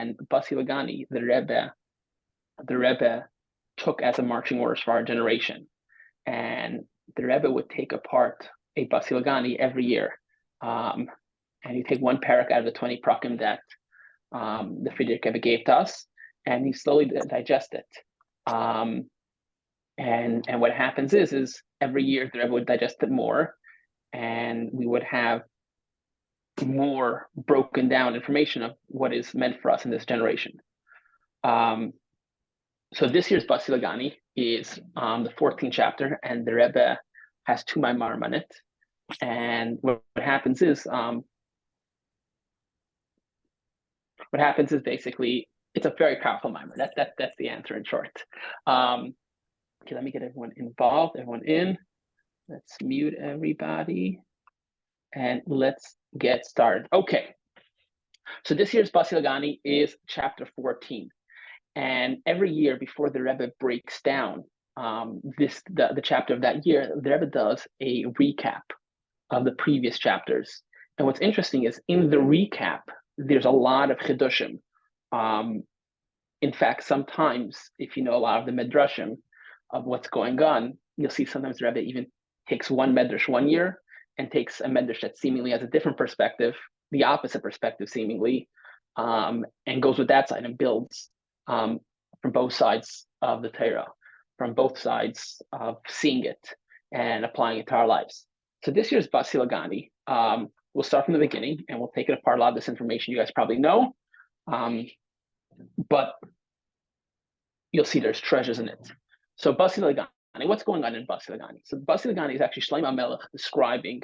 and Basi Legani, the Rebbe took as a marching orders for our generation. And the Rebbe would take apart a Basi Legani every year. Um, and you take one parak out of the 20 prakim that the Friedrich Rebbe gave to us, and you slowly digest it. And what happens is every year the Rebbe would digest it more, and we would have more broken down information of what is meant for us in this generation. So this year's Basi Legani is the 14th chapter, and the Rebbe has two maimarim on it. And what happens is basically it's a very powerful maimar. That's the answer in short. Okay, let me get everyone involved, everyone in. Let's mute everybody, and let's get started. Okay, so this year's Basi Legani is chapter 14. And every year before the Rebbe breaks down the chapter of that year, the Rebbe does a recap of the previous chapters. And what's interesting is in the recap, there's a lot of chidushim. In fact, sometimes if you know a lot of the medrashim of what's going on, you'll see sometimes the Rebbe even takes one medrash one year and takes a medrash that seemingly has a different perspective, the opposite perspective seemingly, and goes with that side and builds from both sides of the Torah, from both sides of seeing it and applying it to our lives. So this year's Basi Legani, we'll start from the beginning and we'll take it apart. A lot of this information you guys probably know, but you'll see there's treasures in it. So Basi Legani, what's going on in Basi Legani? So Basi Legani is actually Shlomo Melech describing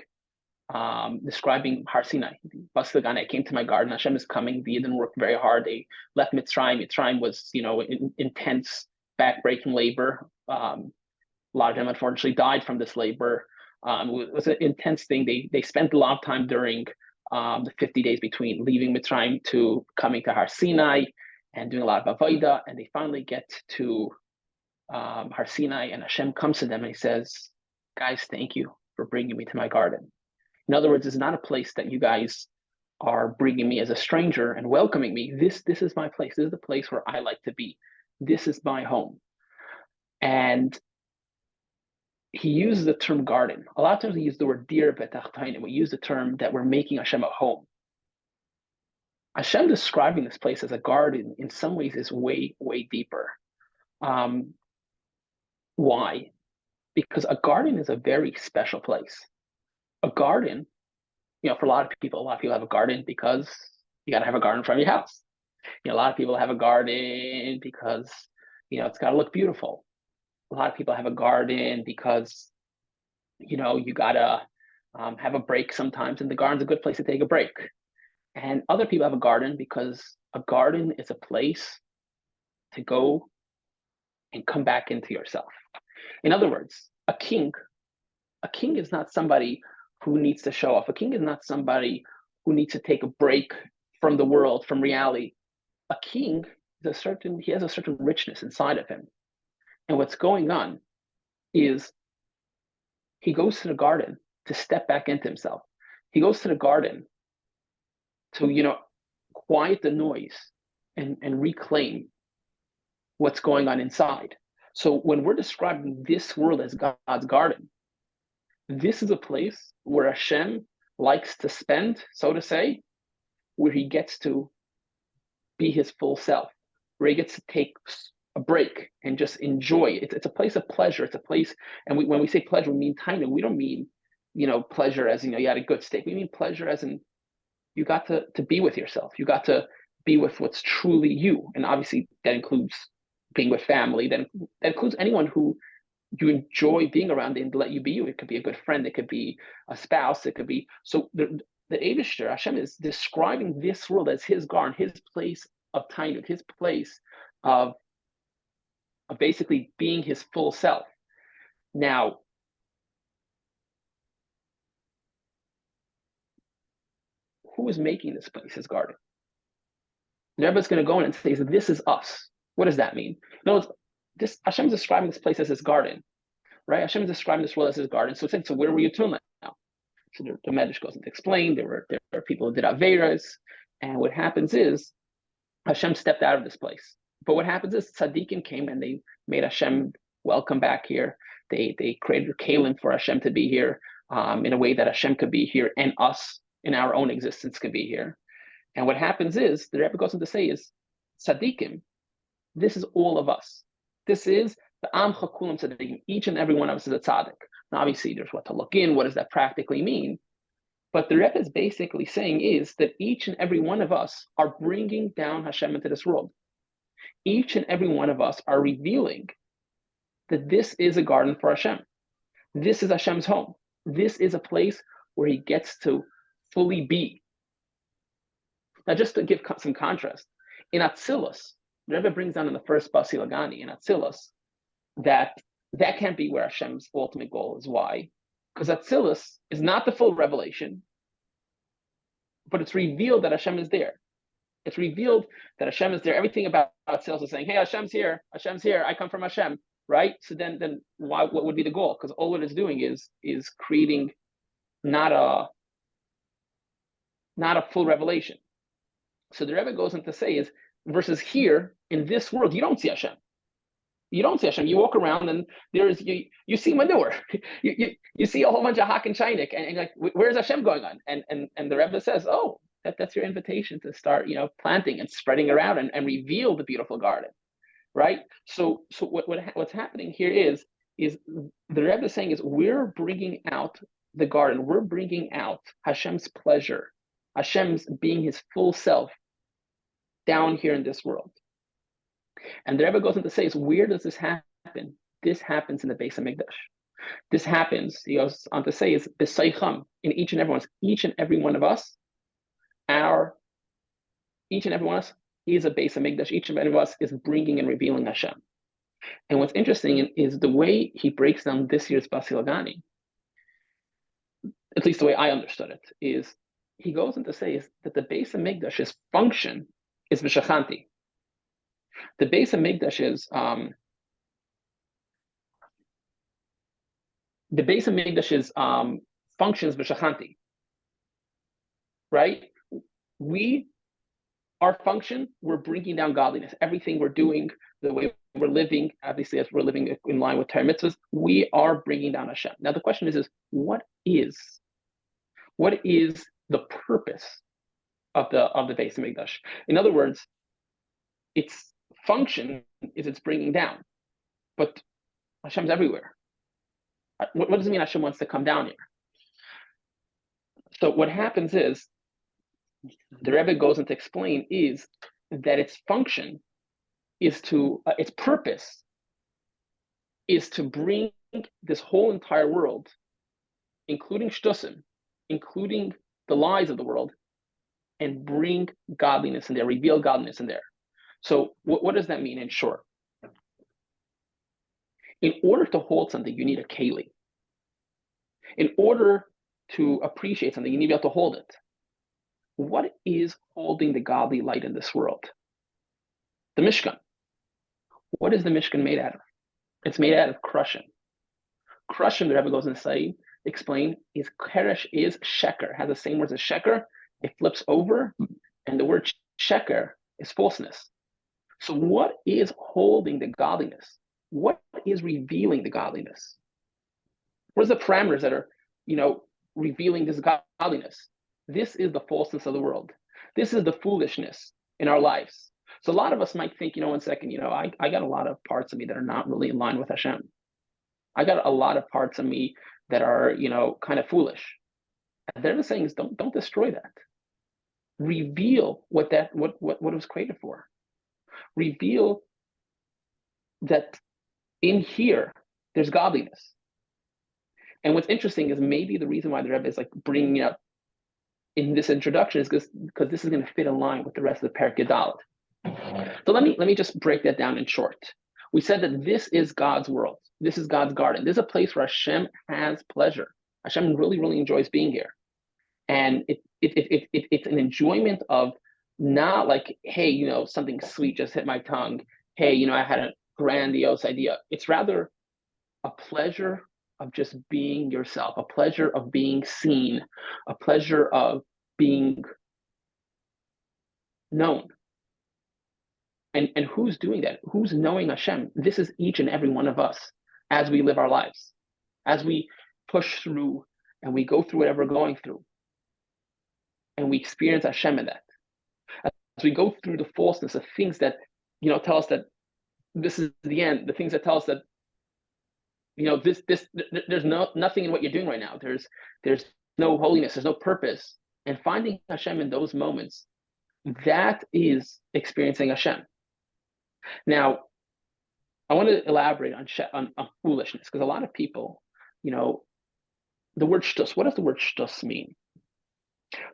Har Sinai. Basi Legani, I came to my garden. Hashem is coming. The Yidden worked very hard. They left Mitzrayim. Mitzrayim was, intense, backbreaking labor. A lot of them unfortunately died from this labor. It was an intense thing. They spent a lot of time during the 50 days between leaving Mitzrayim to coming to Har Sinai and doing a lot of avodah. And they finally get to Har Sinai, and Hashem comes to them and he says, "Guys, thank you for bringing me to my garden." In other words, it's not a place that you guys are bringing me as a stranger and welcoming me. This is my place. This is the place where I like to be. This is my home. And he uses the term garden. A lot of times we use the word dir betachtainin. We use the term that we're making Hashem a home. Hashem describing this place as a garden in some ways is way, way deeper. Why? Because a garden is a very special place. A garden, for a lot of people have a garden because you got to have a garden in front of your house. A lot of people have a garden because, it's got to look beautiful. A lot of people have a garden because, you got to have a break sometimes, and the garden's a good place to take a break. And other people have a garden because a garden is a place to go and come back into yourself. In other words, a king is not somebody who needs to show off. A king is not somebody who needs to take a break from the world, from reality. A king has a certain richness inside of him. And what's going on is he goes to the garden to step back into himself. He goes to the garden to, quiet the noise and reclaim what's going on inside. So when we're describing this world as God's garden, this is a place where Hashem likes to spend, so to say, where he gets to be his full self, where he gets to take a break and just enjoy. It's a place of pleasure. It's a place, and when we say pleasure, we mean taina. We don't mean, pleasure as, you had a good steak. We mean pleasure as in you got to be with yourself. You got to be with what's truly you. And obviously that includes being with family. That includes anyone who you enjoy being around and let you be you. It could be a good friend. It could be a spouse. It could be, so the Eibishter, Hashem, is describing this world as his garden, his place of tainut, his place of basically being his full self. Now, who is making this place his garden? And everybody's going to go in and say, "This is us." What does that mean? No, Hashem is describing this place as his garden, right? Hashem is describing this world as his garden. So where were you till now? So the Medrash goes into explain. There were people who did averas, and what happens is Hashem stepped out of this place. But what happens is tzaddikim came and they made Hashem welcome back here. They created kalim for Hashem to be here in a way that Hashem could be here and us in our own existence could be here. And what happens is the Rebbe goes on to say is tzaddikim. This is all of us. This is the Amcha Kulam Tzaddikim. Each and every one of us is a tzaddik. Now, obviously, there's what to look in. What does that practically mean? But the Rebbe is basically saying is that each and every one of us are bringing down Hashem into this world. Each and every one of us are revealing that this is a garden for Hashem. This is Hashem's home. This is a place where he gets to fully be. Now, just to give some contrast, in Atzilus, the Rebbe brings down in the first Basi Legani in Atzilus that can't be where Hashem's ultimate goal is. Why? Because Atzilus is not the full revelation, but it's revealed that Hashem is there. It's revealed that Hashem is there. Everything about Atzilus is saying, hey, Hashem's here, I come from Hashem, right? So then why? What would be the goal? Because all what it's doing is creating not a full revelation. So the Rebbe goes on to say is, versus here, in this world, you don't see Hashem. You don't see Hashem. You walk around and you see manure. you see a whole bunch of hak and shainik, and like, where's Hashem going on? And the Rebbe says, oh, that's your invitation to start, planting and spreading around and reveal the beautiful garden, right? So what's happening here is the Rebbe is saying is we're bringing out the garden. We're bringing out Hashem's pleasure, Hashem's being his full self down here in this world. And the Rebbe goes on to say, is where does this happen? This happens in the Beis Hamikdash. This happens, he goes on to say, is b'seicham, in each and every one of us. Each and every one of us is a Beis Hamikdash. Each and every one of us is bringing and revealing Hashem. And what's interesting is the way he breaks down this year's Basi Legani, at least the way I understood it, is he goes on to say is that the Beis Hamikdash's function is v'shachanti. The Beis Hamikdash's functions v'shachanti, right? Our function, we're bringing down godliness. Everything we're doing, the way we're living, obviously as we're living in line with Torah mitzvahs, we are bringing down Hashem. Now the question is what is the purpose of the Beis Hamikdash? In other words, its function is it's bringing down, but Hashem's everywhere. What does it mean Hashem wants to come down here? So what happens is, the Rebbe goes on to explain is that its function is its purpose is to bring this whole entire world, including shtusim, including the lies of the world, and bring godliness in there, reveal godliness in there. So what does that mean in short? In order to hold something, you need a keli. In order to appreciate something, you need to be able to hold it. What is holding the godly light in this world? The Mishkan. What is the Mishkan made out of? It's made out of krushim. Krushim, the Rebbe goes on to explain, is keresh, is sheker, has the same words as sheker. It flips over, and the word sheker is falseness. So what is holding the godliness? What is revealing the godliness? What are the parameters that are, revealing this godliness? This is the falseness of the world. This is the foolishness in our lives. So a lot of us might think, one second, I got a lot of parts of me that are not really in line with Hashem. I got a lot of parts of me that are, kind of foolish. And they're saying is don't destroy that. Reveal what it was created for. Reveal that in here there's godliness. And what's interesting is maybe the reason why the Rebbe is like bringing it up in this introduction is because this is going to fit in line with the rest of the Perek Yud. So let me just break that down in short. We said that this is God's world. This is God's garden. This is a place where Hashem has pleasure. Hashem really, really enjoys being here. And it's an enjoyment of not like, hey, something sweet just hit my tongue. Hey, I had a grandiose idea. It's rather a pleasure of just being yourself, a pleasure of being seen, a pleasure of being known. And who's doing that? Who's knowing Hashem? This is each and every one of us as we live our lives, as we push through and we go through whatever we're going through, and we experience Hashem in that. As we go through the falseness of things that, tell us that this is the end, the things that tell us that, there's nothing in what you're doing right now. There's no holiness, there's no purpose. And finding Hashem in those moments, that is experiencing Hashem. Now, I want to elaborate on foolishness, because a lot of people, the word shtus, what does the word shtus mean?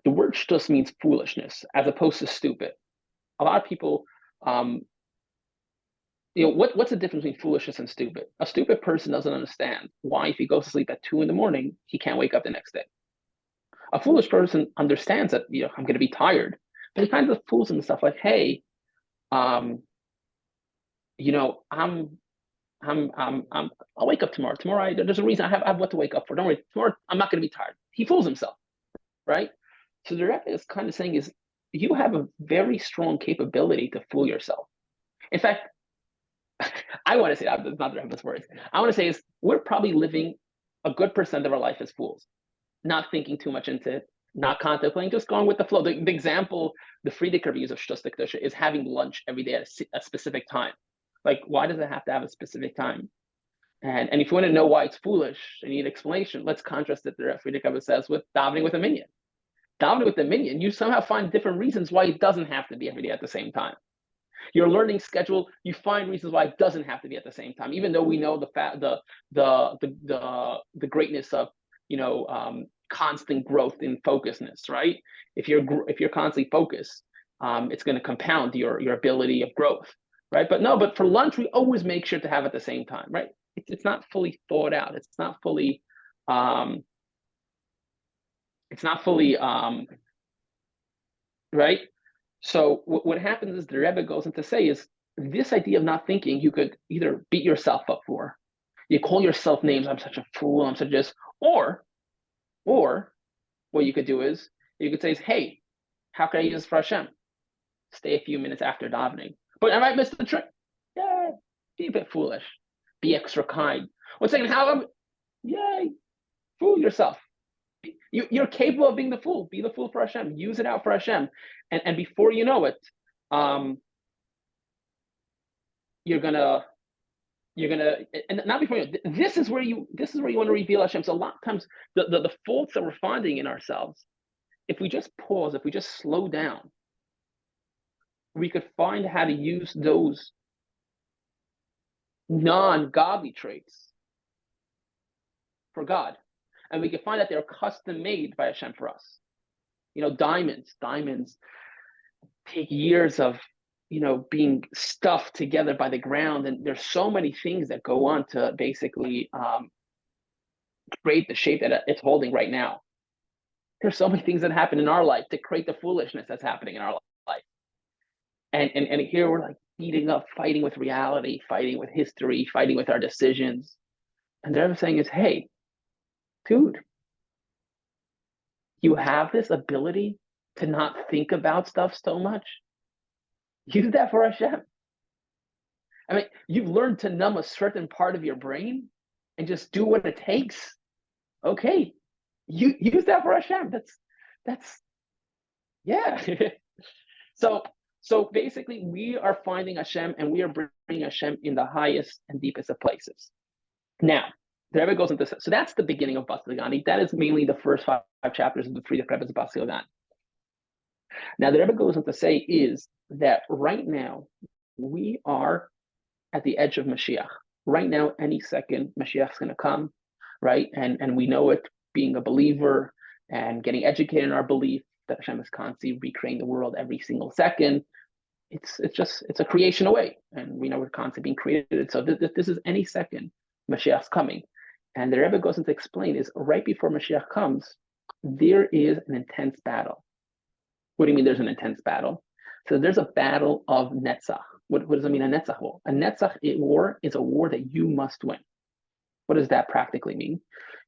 The word shtus means foolishness as opposed to stupid. A lot of people, what's the difference between foolishness and stupid? A stupid person doesn't understand why, if he goes to sleep at 2 a.m, he can't wake up the next day. A foolish person understands that, I'm going to be tired, but he kind of fools himself like, hey, I'll wake up tomorrow. Tomorrow, there's a reason I have what to wake up for. Don't worry, tomorrow I'm not going to be tired. He fools himself, right? So the Rebbe is kind of saying is, you have a very strong capability to fool yourself. In fact, I want to say that, that's not the Rebbe's words. I want to say is, we're probably living a good percent of our life as fools, not thinking too much into it, not contemplating, just going with the flow. The example the Frierdiker views of Shtus Kedusha is having lunch every day at a specific time. Like, why does it have to have a specific time? And if you want to know why it's foolish and you need explanation, let's contrast it, the Frierdiker says, with davening with a minyan. Davening with a minyan, you somehow find different reasons why it doesn't have to be every day at the same time. Your learning schedule, you find reasons why it doesn't have to be at the same time, even though we know the greatness of constant growth in focusness, right? If you're constantly focused, it's going to compound your ability of growth, right? But for lunch, we always make sure to have at the same time, right? It's not fully thought out. It's not fully right. So what happens is, the Rebbe goes into say is, this idea of not thinking, you could either beat yourself up for, you call yourself names, I'm such a fool, I'm such this, or what you could do is, you could say is, hey, how can I use this for Hashem? Stay a few minutes after davening. But I might miss the trick. Yeah, be a bit foolish. Be extra kind. One second, yay, fool yourself. You're capable of being the fool. Be the fool for Hashem. Use it out for Hashem. And before you know it, you're gonna, and not before you, this is where you want to reveal Hashem. So a lot of times the faults that we're finding in ourselves, if we just pause, if we just slow down, we could find how to use those non-godly traits for God. And we can find that they're custom made by Hashem for us. Diamonds take years of, being stuffed together by the ground. And there's so many things that go on to basically create the shape that it's holding right now. There's so many things that happen in our life to create the foolishness that's happening in our life. And here we're like beating up, fighting with reality, fighting with history, fighting with our decisions. And they're saying is, hey, dude, you have this ability to not think about stuff so much. Use that for Hashem. I mean, you've learned to numb a certain part of your brain and just do what it takes. Okay, you use that for Hashem. That's yeah. So basically, we are finding Hashem, and we are bringing Hashem in the highest and deepest of places. Now, the Rebbe goes into this. So that's the beginning of Basi Legani. That is mainly the first five chapters of the Frierdiker Rebbe's Basi Legani. Now, the Rebbe goes on to say is that right now, we are at the edge of Mashiach. Right now, any second, Mashiach's going to come, right? And we know it, being a believer and getting educated in our belief that Hashem is constantly recreating the world every single second. It's a creation away, and we know we're constantly being created. So this is any second, Mashiach's coming. And the Rebbe goes on to explain is, right before Mashiach comes, there is an intense battle. What do you mean there's an intense battle? So there's a battle of Netzach. What does it mean, a Netzach war? A Netzach war is a war that you must win. What does that practically mean?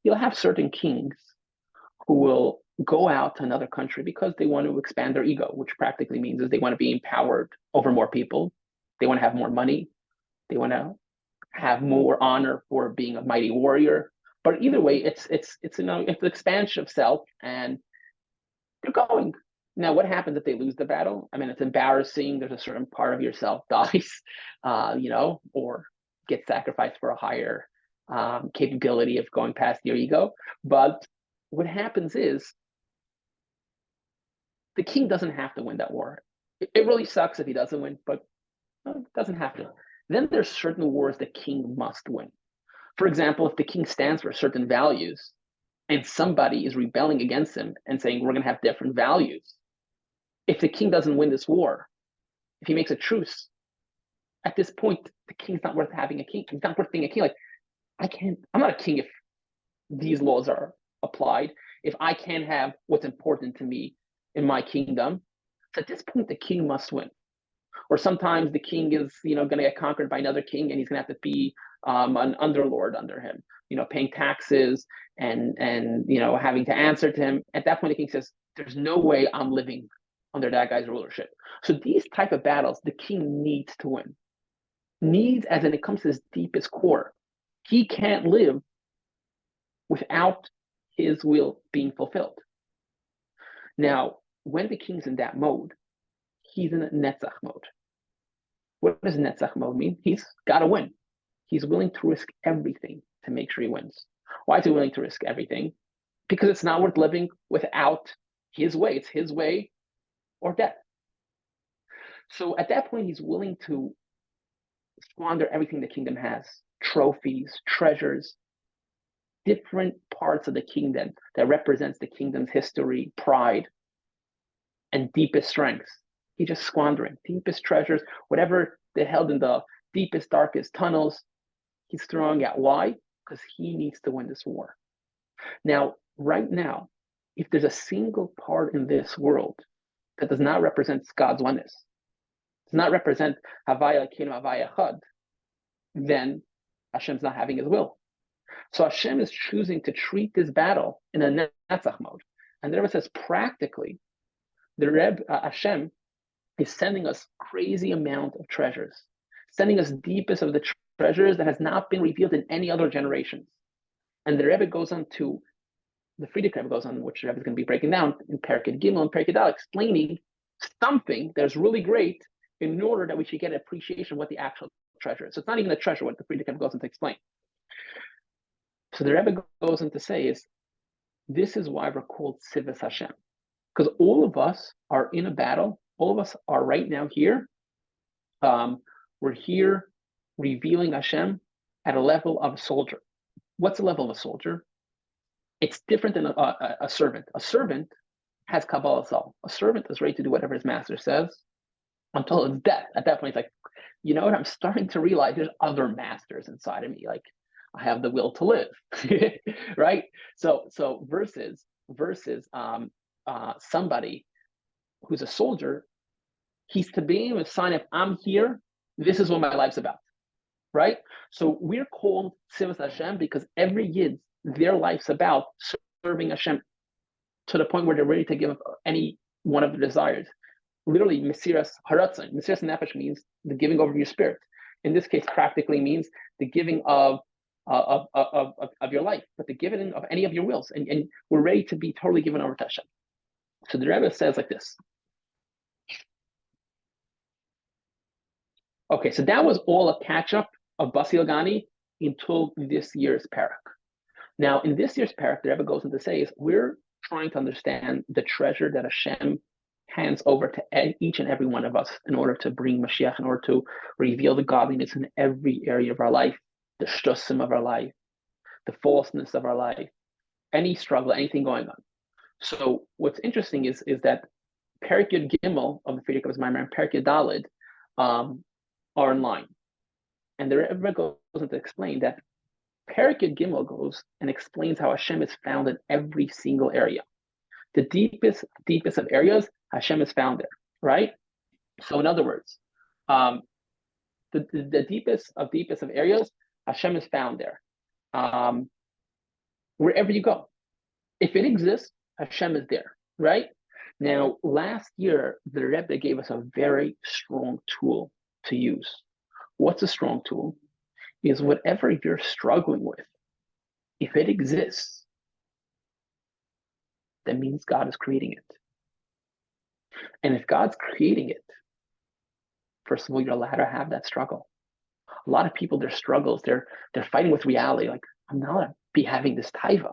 You'll have certain kings who will go out to another country because they want to expand their ego, which practically means is they want to be empowered over more people. They want to have more money. They want to have more honor for being a mighty warrior. But either way, it's it's an expansion of self, and they're going. Now, what happens if they lose the battle? I mean, it's embarrassing. There's a certain part of yourself dies, or gets sacrificed for a higher capability of going past your ego. But what happens is the king doesn't have to win that war. It really sucks if he doesn't win, but doesn't have to. Then there's certain wars the king must win. For example, if the king stands for certain values and somebody is rebelling against him and saying we're going to have different values, if the king doesn't win this war, if he makes a truce, at this point the king's not worth having a king. He's not worth being a king. Like I'm not a king if these laws are applied. If I can't have what's important to me in my kingdom, so at this point the king must win. Or sometimes the king is going to get conquered by another king, and he's going to have to be an underlord under him, paying taxes and having to answer to him. At that point the king says there's no way I'm living under that guy's rulership. So these type of battles the king needs to win. Needs, as in it comes to his deepest core. He can't live without his will being fulfilled. Now, when the king's in that mode, he's in a netzach mode. What does netzach mode mean? He's got to win. He's willing to risk everything to make sure he wins. Why is he willing to risk everything? Because it's not worth living without his way. It's his way or death. So at that point, he's willing to squander everything the kingdom has, trophies, treasures, different parts of the kingdom that represents the kingdom's history, pride, and deepest strengths. He's just squandering deepest treasures, whatever they held in the deepest, darkest tunnels, he's throwing out. Why? Because he needs to win this war. Now, right now, if there's a single part in this world that does not represent God's oneness, does not represent Havaya Kino Havaya Chad, then Hashem's not having his will. So Hashem is choosing to treat this battle in a netzach mode. And the Rebbe says practically, Hashem is sending us crazy amount of treasures, sending us deepest of the treasures that has not been revealed in any other generations. And the Rebbe goes on to, the Frierdiker Rebbe goes on, which the Rebbe is going to be breaking down in Perkid Gimel and Perkid Dal, explaining something that is really great in order that we should get an appreciation of what the actual treasure is. So it's not even a treasure, what the Frierdiker Rebbe goes on to explain. So the Rebbe goes on to say is, this is why we're called Sivas Hashem. Because all of us are in a battle. All of us are right now here. We're here revealing Hashem at a level of a soldier. What's the level of a soldier? It's different than a servant. A servant has Kabbalah Zal. A servant is ready to do whatever his master says until it's death. At that point, it's like, you know what? I'm starting to realize there's other masters inside of me. Like, I have the will to live, right? So versus somebody who's a soldier, he's to be able to sign if I'm here, this is what my life's about, right? So we're called Sivas Hashem because every Yid, their life's about serving Hashem to the point where they're ready to give up any one of the desires. Literally, Mesiras Haratzon. Mesiras Nefesh means the giving over of your spirit. In this case, practically means the giving of your life, but the giving of any of your wills. And we're ready to be totally given over to Hashem. So the Rebbe says like this. Okay, so that was all a catch-up of Basi Legani until this year's parak. Now, in this year's parak, the Rebbe goes on to say is we're trying to understand the treasure that Hashem hands over to each and every one of us in order to bring Mashiach, in order to reveal the godliness in every area of our life, the shtusim of our life, the falseness of our life, any struggle, anything going on. So what's interesting is that Perek Yud Gimel of the Frierdiker Rebbe's Maimer and Perek Yud Daled are in line. And the Rebbe goes on to explain that Perek Yud Gimel goes and explains how Hashem is found in every single area. The deepest of areas, Hashem is found there, right? So in other words, the deepest of areas, Hashem is found there. Wherever you go. If it exists, Hashem is there, right? Now, last year, the Rebbe gave us a very strong tool to use. What's a strong tool? Is whatever you're struggling with, if it exists, that means God is creating it. And if God's creating it, first of all, you're allowed to have that struggle. A lot of people, their struggles, they're fighting with reality. Like, I'm not gonna be having this taiva.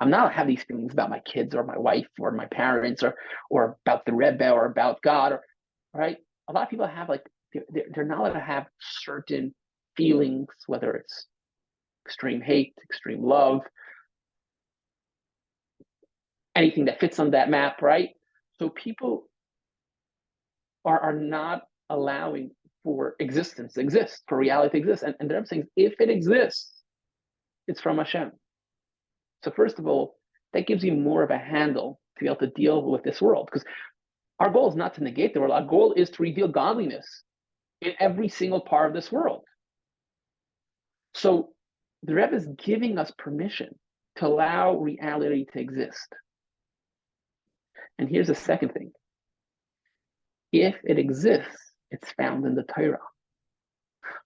I'm not gonna have these feelings about my kids or my wife or my parents or about the Rebbe or about God, or right. A lot of people have like they're not allowed to have certain feelings, whether it's extreme hate, extreme love, anything that fits on that map, right? So people are not allowing for existence to exist, for reality to exist. And they're saying if it exists, it's from Hashem. So first of all, that gives you more of a handle to be able to deal with this world. Because our goal is not to negate the world. Our goal is to reveal godliness in every single part of this world. So the Rebbe is giving us permission to allow reality to exist. And here's the second thing. If it exists, it's found in the Torah.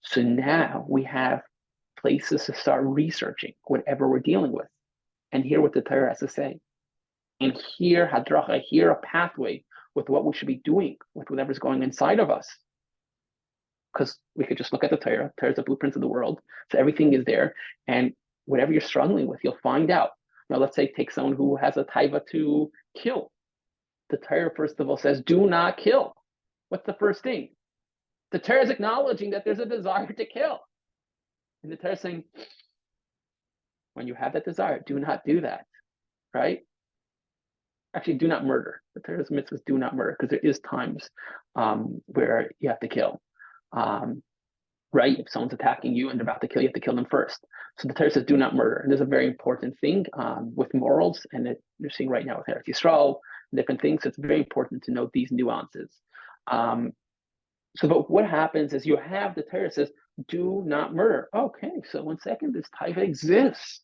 So now we have places to start researching whatever we're dealing with and hear what the Torah has to say. And hear hadracha, hear a pathway with what we should be doing with whatever's going inside of us. Because we could just look at the Torah. Torah is the blueprint of the world. So everything is there. And whatever you're struggling with, you'll find out. Now, let's say take someone who has a taiva to kill. The Torah, first of all, says, do not kill. What's the first thing? The Torah is acknowledging that there's a desire to kill. And the Torah is saying, when you have that desire, do not do that, right? Actually, do not murder. The Torah's mitzvahs do not murder, because there is times where you have to kill, right? If someone's attacking you and they're about to kill you, have to kill them first. So the Torah says do not murder. And there's a very important thing with morals, and you're seeing right now with Eretz Yisrael, different things. So it's very important to know these nuances. But what happens is you have the Torah says, do not murder. Okay, so 1 second, this taiva exists.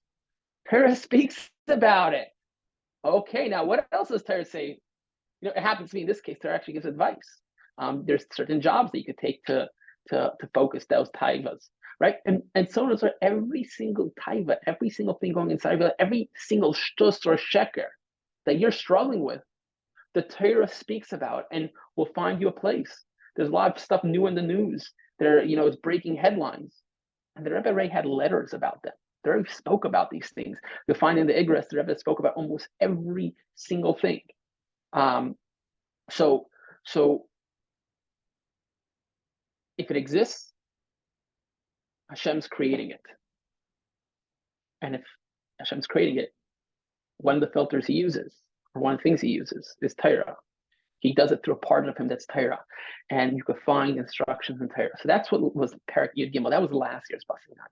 Torah speaks about it. Okay, now what else does Torah say? It happens to me in this case, Torah actually gives advice. There's certain jobs that you could take to focus those taivas, right? And so on and so every single taiva, every single thing going inside of it, every single shtus or sheker that you're struggling with, the Torah speaks about and will find you a place. There's a lot of stuff new in the news. It's breaking headlines. And the Rebbe Ray had letters about them. The Rebbe spoke about these things. You'll find in the Igros, the Rebbe spoke about almost every single thing. So if it exists, Hashem's creating it. And if Hashem's creating it, one of the filters he uses, or one of the things he uses, is Torah. He does it through a part of him that's Torah. And you could find instructions in Torah. So that's what was Perek Yud Gimel. That was last year's Basi Legani.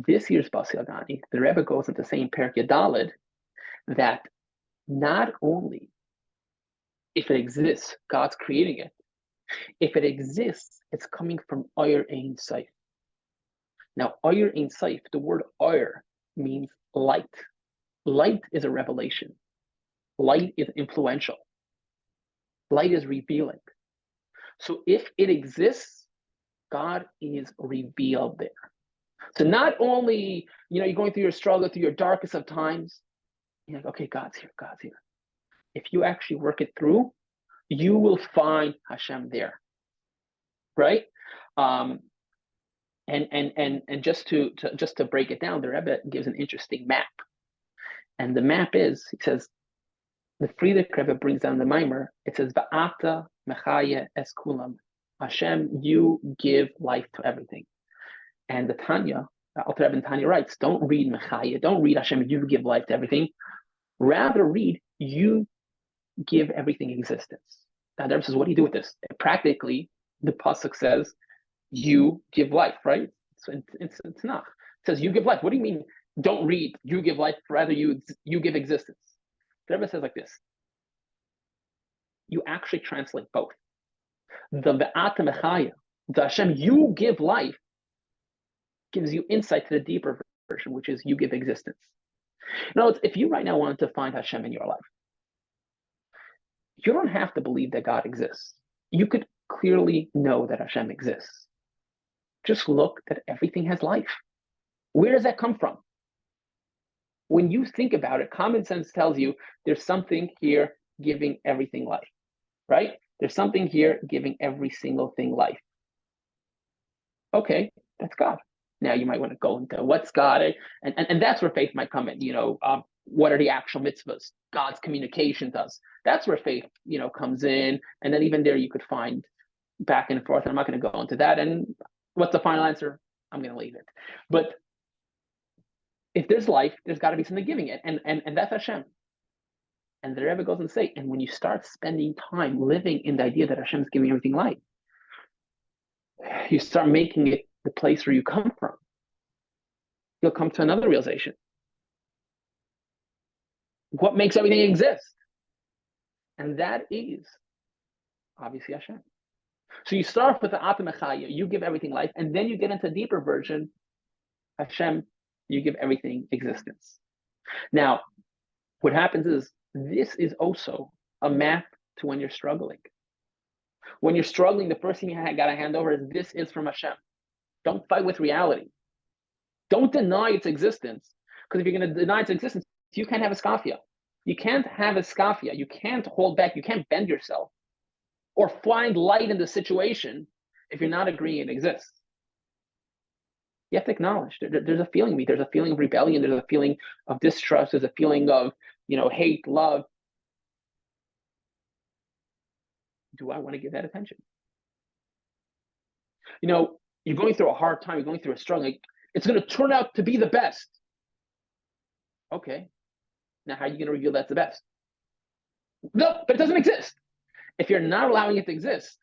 This year's Basi Legani, the Rebbe goes into saying Perek Yud Daled that not only if it exists, God's creating it. If it exists, it's coming from Oyer Ein Sof. Now, Oyer Ein Sof, the word Oyer means light. Light is a revelation. Light is influential. Light is revealing. So if it exists, God is revealed there. So not only, you're going through your struggle, through your darkest of times, you're like, okay, God's here, God's here. If you actually work it through, you will find Hashem there, right? And just to break it down, the Rebbe gives an interesting map. And the map is, he says, the Frierdiker Rebbe brings down the Maimer. It says, Va'ata mechaya es kulam. Hashem, you give life to everything. And the Tanya, Alter Rebbe Tanya writes, don't read mechaya, don't read Hashem, you give life to everything. Rather read, you give everything existence. Now, the Rebbe says, what do you do with this? Practically, the pasuk says, you give life, right? So it's not. It says, you give life. What do you mean? Don't read, you give life, rather you give existence. The Rebbe says like this. You actually translate both. The Be'ata Mechaya, the Hashem, you give life, gives you insight to the deeper version, which is you give existence. In other words, if you right now wanted to find Hashem in your life, you don't have to believe that God exists. You could clearly know that Hashem exists, just look that everything has life. Where does that come from? When you think about it, common sense tells you there's something here giving everything life, right? There's something here giving every single thing life. Okay, that's God. Now you might want to go into what's God, and that's where faith might come in. What are the actual mitzvahs? God's communication to us. That's where faith, comes in, and then even there you could find back and forth. And I'm not going to go into that. And what's the final answer? I'm going to leave it. But if there's life, there's got to be something giving it, and that's Hashem. And the Rebbe goes and say, and when you start spending time living in the idea that Hashem is giving everything life, you start making it the place where you come from. You'll come to another realization. What makes everything exist? And that is obviously Hashem. So you start with the Atam Echaya, you give everything life, and then you get into a deeper version, Hashem, you give everything existence. Now, what happens is, this is also a map to when you're struggling. When you're struggling, the first thing you got to hand over is, this is from Hashem. Don't fight with reality. Don't deny its existence, because if you're going to deny its existence, you can't have a skafia. You can't have a skafia. You can't hold back. You can't bend yourself or find light in the situation if you're not agreeing it exists. You have to acknowledge there's a feeling. There's a feeling of rebellion. There's a feeling of distrust. There's a feeling of, hate, love. Do I want to give that attention? You're going through a hard time. You're going through a struggle. It's going to turn out to be the best. Okay. Now, how are you going to reveal that's the best? No, but it doesn't exist. If you're not allowing it to exist,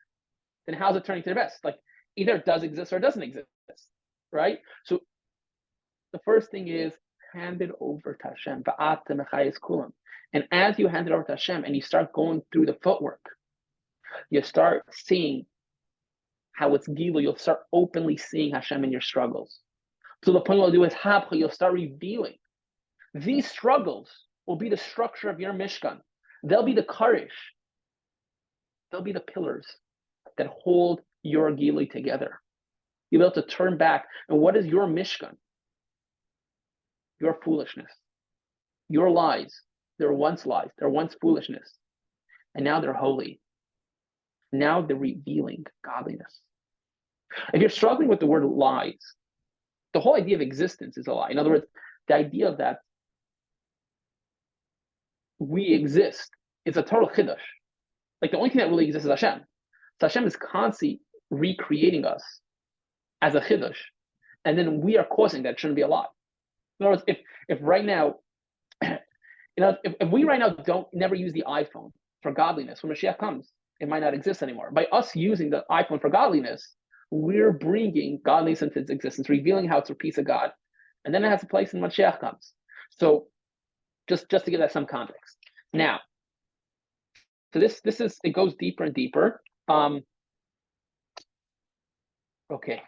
then how's it turning to the best? Like, either it does exist or it doesn't exist, right? So the first thing is, hand it over to Hashem. And as you hand it over to Hashem and you start going through the footwork, you start seeing how it's Gila. You'll start openly seeing Hashem in your struggles. So the point you'll do is Habcha, you'll start revealing. These struggles will be the structure of your Mishkan. They'll be the Karish. They'll be the pillars that hold your Gili together. You'll be able to turn back. And what is your Mishkan? Your foolishness. Your lies. They were once lies. They were once foolishness. And now they're holy. Now they're revealing godliness. If you're struggling with the word lies, the whole idea of existence is a lie. In other words, the idea of that we exist is a total chiddush. Like, the only thing that really exists is Hashem. So Hashem is constantly recreating us as a chiddush, and then we are causing that. It shouldn't be a lie. In other words, if right now, if we right now never use the iPhone for godliness, when Mashiach comes, it might not exist anymore. By us using the iPhone for godliness, we're bringing godliness into its existence, revealing how it's a piece of God, and then it has a place when Mashiach comes. So, just to give that some context. Now, so it goes deeper and deeper. Okay,